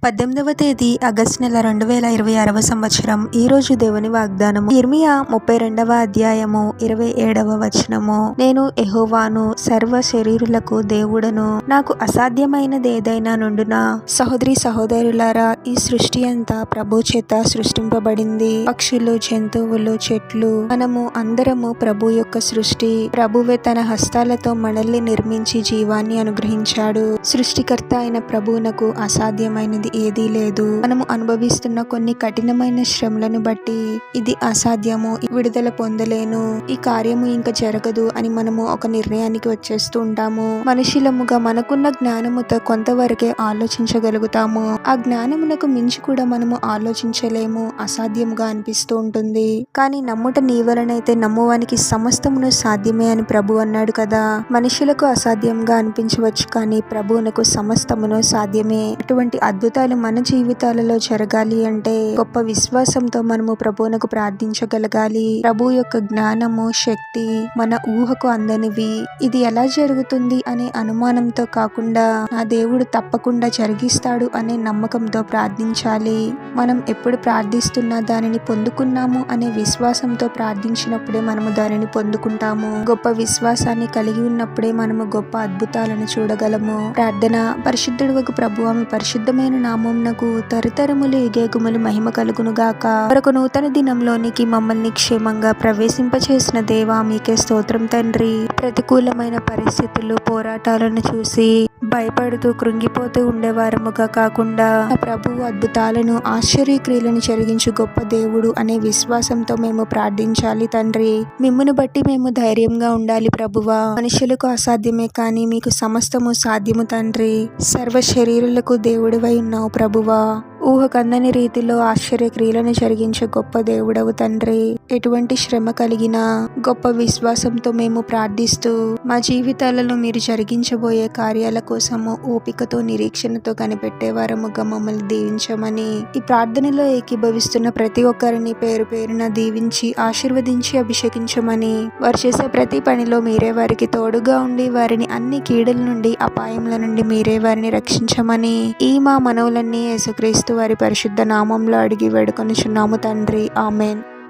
18వ తేదీ ఆగస్టు నెల 2026వ సంవత్సరం. ఈ రోజు దేవుని వాగ్దానము యిర్మీయా 32వ అధ్యాయము 27వ వచనము. నేను యెహోవాను, సర్వ శరీరులకు దేవుడను, నాకు అసాధ్యమైనది ఏదైనా నుండునా? సహోదరి సహోదరులారా, ఈ సృష్టి అంతా ప్రభు చేత సృష్టింపబడింది. పక్షులు, జంతువులు, చెట్లు, మనము అందరము ప్రభు యొక్క సృష్టి. ప్రభువే తన హస్తాలతో మనల్ని నిర్మించి జీవాన్ని అనుగ్రహించాడు. సృష్టికర్త అయిన ప్రభువునకు అసాధ్యమైనది ఏదీ లేదు. మనము అనుభవిస్తున్న కొన్ని కఠినమైన శ్రమలను బట్టి ఇది అసాధ్యము, విడుదల పొందలేను, ఈ కార్యము ఇంకా జరగదు అని మనము ఒక నిర్ణయానికి వచ్చేస్తూ ఉంటాము. మనుషులముగా మనకున్న జ్ఞానముతో కొంతవరకే ఆలోచించగలుగుతాము. ఆ జ్ఞానమునకు మించి కూడా మనము ఆలోచించలేము, అసాధ్యముగా అనిపిస్తూ ఉంటుంది. కానీ నమ్ముట నీ వలనైతే నమ్మువానికి సమస్తమును సాధ్యమే అని ప్రభు అన్నాడు కదా. మనుషులకు అసాధ్యంగా అనిపించవచ్చు, కానీ ప్రభువునకు సమస్తమును సాధ్యమే. అటువంటి అద్భుతాలు మన జీవితాలలో జరగాలి అంటే గొప్ప విశ్వాసంతో మనము ప్రభువునకు ప్రార్థించగలగాలి. ప్రభు యొక్క జ్ఞానము, శక్తి మన ఊహకు అందనివి. ఇది ఎలా జరుగుతుంది అనే అనుమానంతో కాకుండా నా దేవుడు తప్పకుండా జరిగిస్తాడు అనే నమ్మకంతో ప్రార్థించాలి. మనం ఎప్పుడు ప్రార్థిస్తున్నా దానిని పొందుకున్నాము అనే విశ్వాసంతో ప్రార్థించినప్పుడే మనము దానిని పొందుకుంటాము. గొప్ప విశ్వాసాన్ని కలిగి ఉన్నప్పుడే మనము గొప్ప అద్భుతాలను చూడగలము. ప్రార్థన. పరిశుద్ధుడవగు ప్రభువా, మీ పరిశుద్ధమైన నామమునకు తరతరములు యుగయుగములు మహిమ కలుగును గాక. మరొక నూతన దినంలోనికి మమ్మల్ని క్షేమంగా ప్రవేశింపచేసిన దేవా, మీకే స్తోత్రం తండ్రి. ప్రతికూలమైన పరిస్థితులు, పోరాటాలను చూసి భయపడుతూ కృంగిపోతూ ఉండేవారముగా కాకుండా ప్రభువు అద్భుతాలను, ఆశ్చర్యక్రియలను జరిగించు గొప్ప దేవుడు అనే విశ్వాసంతో మేము ప్రార్థించాలి తండ్రి. మిమ్మును బట్టి మేము ధైర్యంగా ఉండాలి ప్రభువా. మనుషులకు అసాధ్యమే, కానీ మీకు సమస్తము సాధ్యము తండ్రి. సర్వ శరీరులకు దేవుడివై ఉన్నావు ప్రభువా. ఊహకందని రీతిలో ఆశ్చర్యక్రియలను జరిగించే గొప్ప దేవుడవు తండ్రి. ఎటువంటి శ్రమ కలిగినా గొప్ప విశ్వాసంతో మేము ప్రార్థిస్తూ మా జీవితాలలో మీరు జరిగించబోయే కార్యాల కోసము ఓపికతో, నిరీక్షణతో కనిపెట్టేవారముగా మమ్మల్ని దీవించమని, ఈ ప్రార్థనలో ఏకీభవిస్తున్న ప్రతి ఒక్కరిని పేరు పేరున దీవించి ఆశీర్వదించి అభిషేకించమని, వారు చేసే ప్రతి పనిలో మీరే వారికి తోడుగా ఉండి వారిని అన్ని కీడుల నుండి, అపాయముల నుండి మీరే వారిని రక్షించమని, ఈ మా మనవులన్నీ యేసుక్రీస్తు వారి పరిశుద్ధ నామంలో అడిగి వేడుకొనుచున్నాము తండ్రి. ఆమెన్.